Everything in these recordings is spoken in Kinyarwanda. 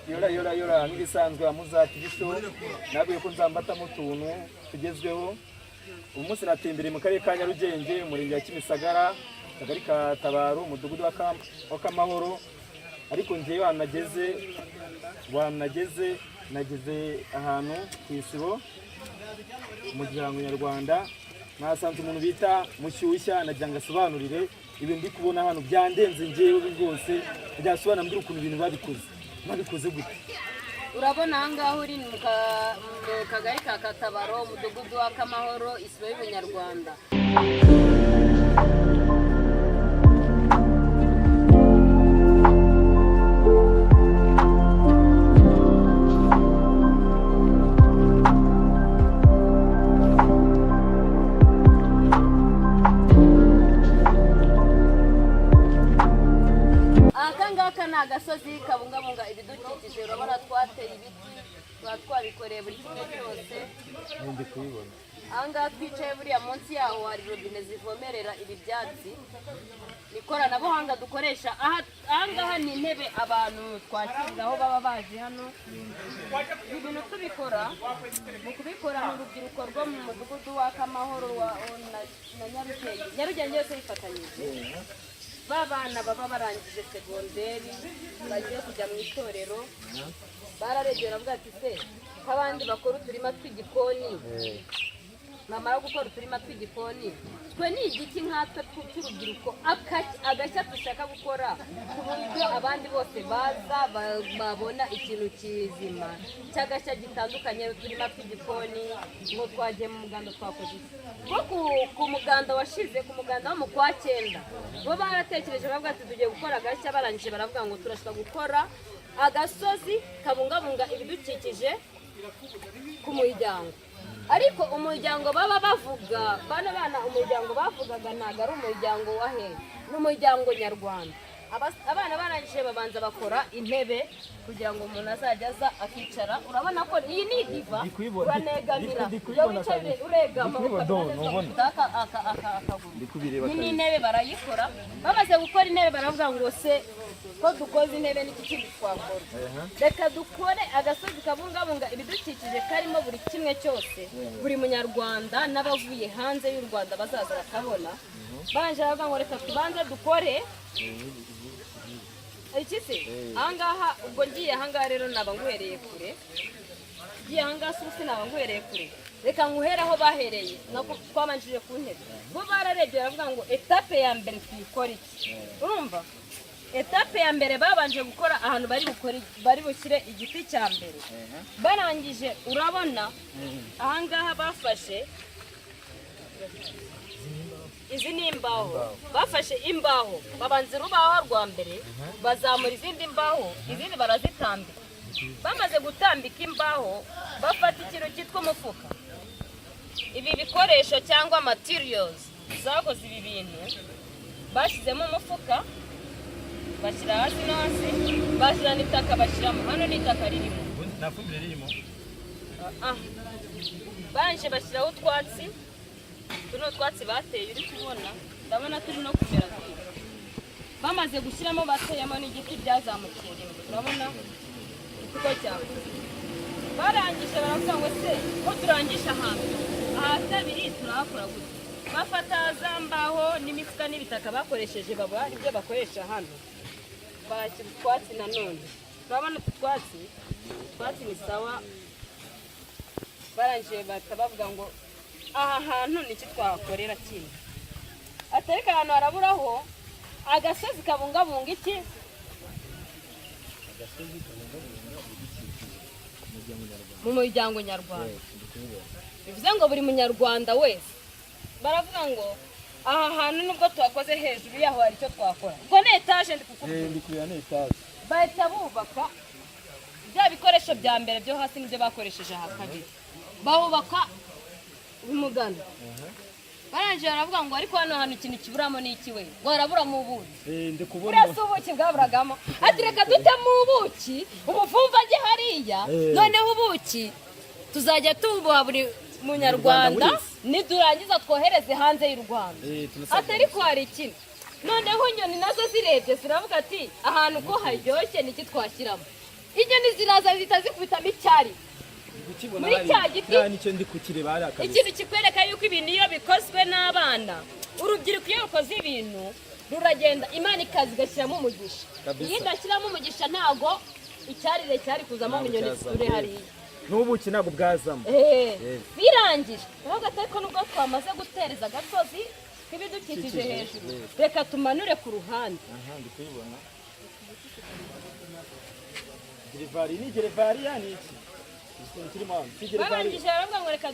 yora nk'ibisanzwe amuzati bisho nabwiye ko nzambatamo utuntu tugezweho. Umunsi natembere mu karere ka Nyarugenge, umurenge wa Kimisagara, akagari ka Tabaro, umudugudu wa Kamahoro. Ariko ngiye nageze ahantu ku isibo umuryango nyarwanda, nasanze umuntu bita Mushyushya, nagira ngo asobanurire ibintu ndi kubona hano byandenze ngewe rwose, byasobanura mbira ukuntu ibintu babikoze gute. Urabona ahangaha uri mu kagari ka Katabaro, umudugudu wa Kamahoro, isibo y'Ubunyarwanda. Agasozi kabungabunga ibidukikije, urabona twateye ibiti, twabikoreye buri kimwe cyose. Ndi kubibona ahangaha twicaye, buriya munsi yaho hari robine zivomerera ibi byatsi. Ikoranabuhanga dukoresha ahangaha ni intebe abantu twakiriraho baba baje hano. Ibi bintu tubikora mu kubikora mu rubyiruko rwo mu mudugudu wa Kamahoro na Nyarugenge yose yifatanyije. Babana baba barangije segonderi bagiye kujya mu itorero, bararegera bavuga ati se nk'abandi bakora uturima tw'igikoni, bamara gukora uturima tw'igikoni, twe ni igiki nkatwe cy'urubyiruko agashya dushaka gukora ku buryo abandi bose baza babona ikintu kizima cy'agashya gitandukanye. Uturima tw'igikoni ngo twagiye mu muganda, twakoze nko ku muganda washize, ku muganda wo mu kwa 9 bo baratekereje bavuga ati tugiye gukora agashya. Barangije baravuga ngo turashaka gukora agasozi kabungabunga ibidukikije ku muryango. Ariko umuryango baba bavuga bana umuryango bavugaga ntago ari umuryango wa he, n'umuryango nyarwanda. Abana barangije babanza bakora intebe kugira ngo umuntu azajya aza akicara. Urabona ko iyi ni diva, uranegamira wicaye uregama ni intebe barayikora. Bamaze gukora intebe baravuga ngo se ko dukoze intebe n'iki kindi twakora, reka dukore agasozi kabungabunga ibidukikije karimo buri kimwe cyose buri munyarwanda n'abavuye hanze y'u Rwanda bazaza bakabona. Barangije baravuga ngo reka tubanze dukore iki se. Ahangaha ubwo ngiye ahangaha rero naba ngwereye kure, ngiye ahangaha se naba ngwereye kure, reka nguhere aho bahereye nako twabanjije ku ntebe. Bo bararebye baravuga ngo etape ya mbere tuyikora iki. Urumva etape ya mbere babanje gukora ahantu bari bushyire igiti cya mbere. Barangije urabona ahangaha bafashe izi ni imbaho, bafashe imbaho babanza urubaho rwa mbere, bazamura izindi mbaho, izindi barazitambika. Bamaze gutambika imbaho bafata ikintu cyitwa umufuka. Ibi bikoresho cyangwa materials zakoze ibi bintu bashyizemo umufuka, bashyira hasi no hasi, bashyira n'itaka bashyiramo. Hano n'itaka ririmo, nta fumbire ririmo. Banje bashyiraho utwatsi, tuno twatsi bateye uri kubona, ndabona turi no kumera kwiga. Bamaze gushyiramo bateyemo n'igiti byazamukiye rimwe, urabona uko cyangwa. Barangije baravuga ngo se ko turangisha ahantu kabiri turahakora gute. Bafata za mbaho n'imifuka n'ibitaka bakoresheje baba ibyo bakoresha hano, bashyira utwatsi nanone. Urabona utwatsi ni sawa. Barangije bavuga ngo aha hantu niki twakorera kindi. Atareka ahantu haraburaho agasozi kabungabunga iki. Mu muryango nyarwanda bivuze ngo buri munyarwanda wese baravuga ngo aha hantu nubwo twakoze hejuru yaho hari icyo twakora. Ubwo ni etaje ndikubira ni etaje. Bahita bubaka bya bikoresho bya mbere byo hasi n'ibyo bakoresheje aha kabiri, bahubaka umuganda. Barangije baravuga ngo ariko hano hantu ikintu kiburamo ni iki we, ngo haraburamo ubuki. Ndikubona urasa ubuki bwaburagamo. Ati reka dutemo ubuki, umuvumva ajye hariya, noneho ubuki tuzajya tubuha buri munyarwanda nidurangiza twohereze hanze y'u Rwanda. Ati ariko hari ikintu, noneho inyoni nazo zirebye ziravuga ati ahantu ko haryoshye niki twashyiramo. inyoni ziraza zihita zikubitamo icyari muri cya giti. nicyo ndi kukireba hariya kabisa. Ikintu kikwereka yuko ibintu iyo bikozwe n'abana, urubyiruko iyo rukoze ibintu ruragenda Imana ikaza igashyiramo umugisha. Iyo idashyiramo umugisha ntago icyarire cyari kuzamo inyoni zisure hariya, n'ubuki ntabwo bwazamo. birangije aho gateko nubwo twamaze gutereza agasozi k'ibidukikije hejuru, reka tumanure ku ruhande. Ndi kuyibona. Gerevariya ni gerevariya ni iki? barangije baravuga ngo reka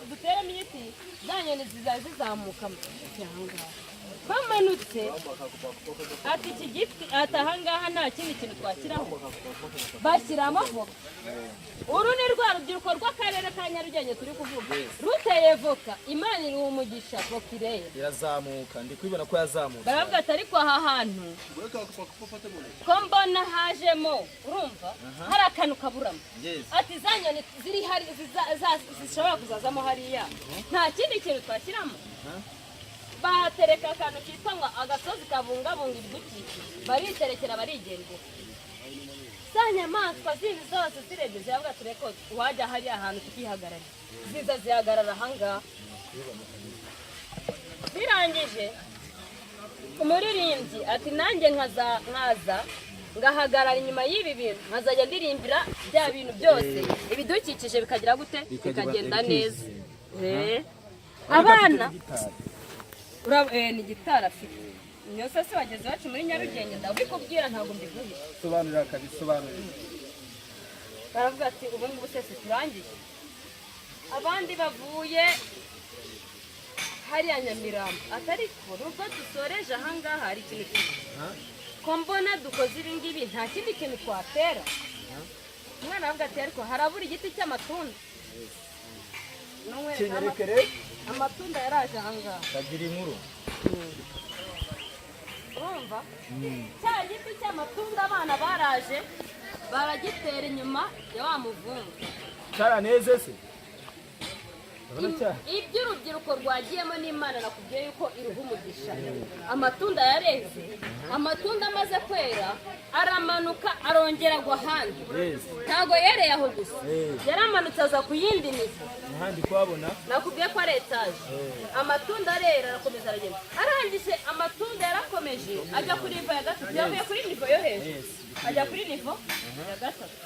duteremo ibiti, za nyoni zizamuka ahangaha. Bamanutse ati iki giti ati ahangaha nta kindi kintu twashyiraho, bashyiramo voka. Uru ni rwa rubyiruko rw'akarere ka Nyarugenge turi kuvuga, ruteye voka, Imana iri umugisha, voka irera irazamuka. Ndi kubibona ko yazamutse. baravuga ati ariko aha hantu ko mbona hajemo, urumva hari akantu kaburamo. Ati za nyoni ziri hari zishobora kuzazamo hariya, nta kindi kintu twashyiramo. Bahatereka akantu kitwa ngo agasozi kabungabunga ibidukikije, bariterekera barigendera. Za nyamaswa zindi zose zirebye ziravuga ati reko wajya hariya ahantu tukihagarara, ziza zihagarara ahangaha. Birangije umuririmbyi ati nanjye nkaza ngahagarara inyuma y'ibi bintu, nkazajya ndirimbira bya bintu byose, ibidukikije bikagira gute, bikagenda neza. Abana ni gitari afite niyo se wageze iwacu muri Nyarugenge, ndabikubwira ntabwo mbiguhe. Sobanurira kabisobanurira. Baravuga ati ubu ngubu sese turangiye, abandi bavuye hariya Nyamirambo, atari ko nubwo dusoreje ahangaha hari ikintu kimwe ko mbona dukoze ibi ngibi nta kindi kintu twatera. Umwana aravuga ati ariko harabura igiti cy'amatunda. Amatunda yaraje ahangaha kagira inkuru. urumva cya giti cy'amatunda abana baraje baragitera inyuma ya wa muvungu. Cyaraneze se iby'urubyiruko rwagiyemo n'Imana nakubwiye yuko iruha umugisha. Amatunda yareze, amatunda amaze kwera aramanuka arongera agwa ahandi. Ntago yereye aho gusa, yaramanutse aza ku yindi nivo. Ahandi kuhabona nakubwiye ko ari etaje. Amatunda arera arakomeza aragenda, arangije amatunda yarakomeje ajya kuri nivo ya gatatu, yavuye kuri nivo yo hejuru ajya kuri nivo ya gatatu.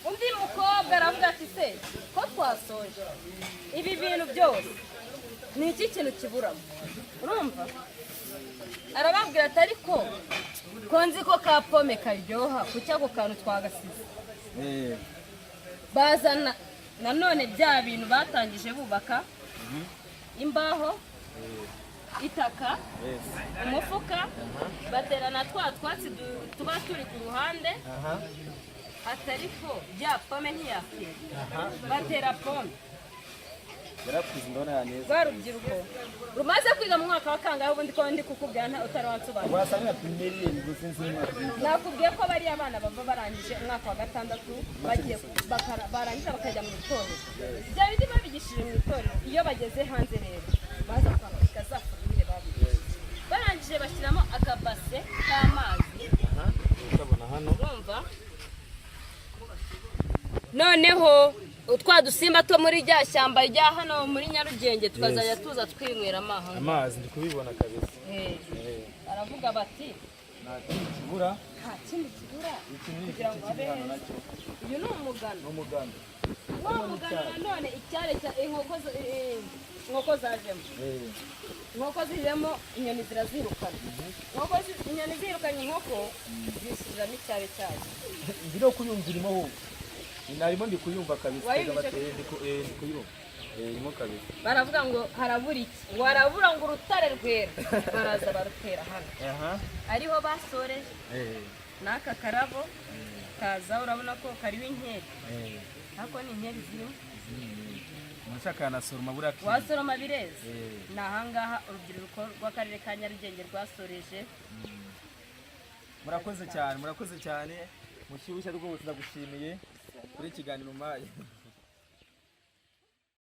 Undi mukobwa aravuga ati se ko twasoje ibi bintu byose ni iki kintu kiburamo? Urumva arababwira ati ariko ko nzi ko ka pome karyoha, kuki ako kantu twagasize. Bazana nanone bya bintu batangije bubaka, imbaho, itaka, umufuka, baterana twa twatsi tuba turi ku ruhande. Atari ko bya pome ntiyakira, batera pome. yarakuze ndabona yaneze. Rwa rubyiruko rumaze kwiga mu mwaka wa kangahe? Ubundi ko ndi kukubwira nta utari wansobanura. Wasanga primeri nguzi nzima. Nakubwiye ko bari abana bava barangije umwaka wa gatandatu bagiye barangiza bakajya mu itorero. Bya bindi babigishije mu itorero, iyo bageze hanze rero baza kwambika za famille babigize. Barangije bashyiramo akabase k'amazi. Ukabona hano urumva noneho utwa dusimba two muri rya shyamba rya hano muri Nyarugenge tukazajya tuza twinywera amazi. Ndi kubibona kabisa. Aravuga bati nta kindi kibura, kugira ngo abe uyu ni umugano. Wa mugano none icyare cya inkoko zajemo. Inkoko zijemo inyoni zirazirukana. Inyoni zirukanye inkoko zisubiramo icyare cyayo. Ndino kuyumvirimo ho narimo ndi kuyumva kabisa. Ndi kuyumva imo kabisa. Baravuga ngo harabura iki, warabura ngo urutare rwera. Baraza barutera hano ariho basoreje. N'aka karabo kaza urabona ko kariho inkeri. Hako ni inkeri zirimo. Mushaka na soroma buraki. Wasoroma bireze. Nahangaha urubyiruko rw'akarere ka Nyarugenge rwasoreje. Murakoze cyane. Mushyushya rwose ndagushimiye kuri kiganiro maye.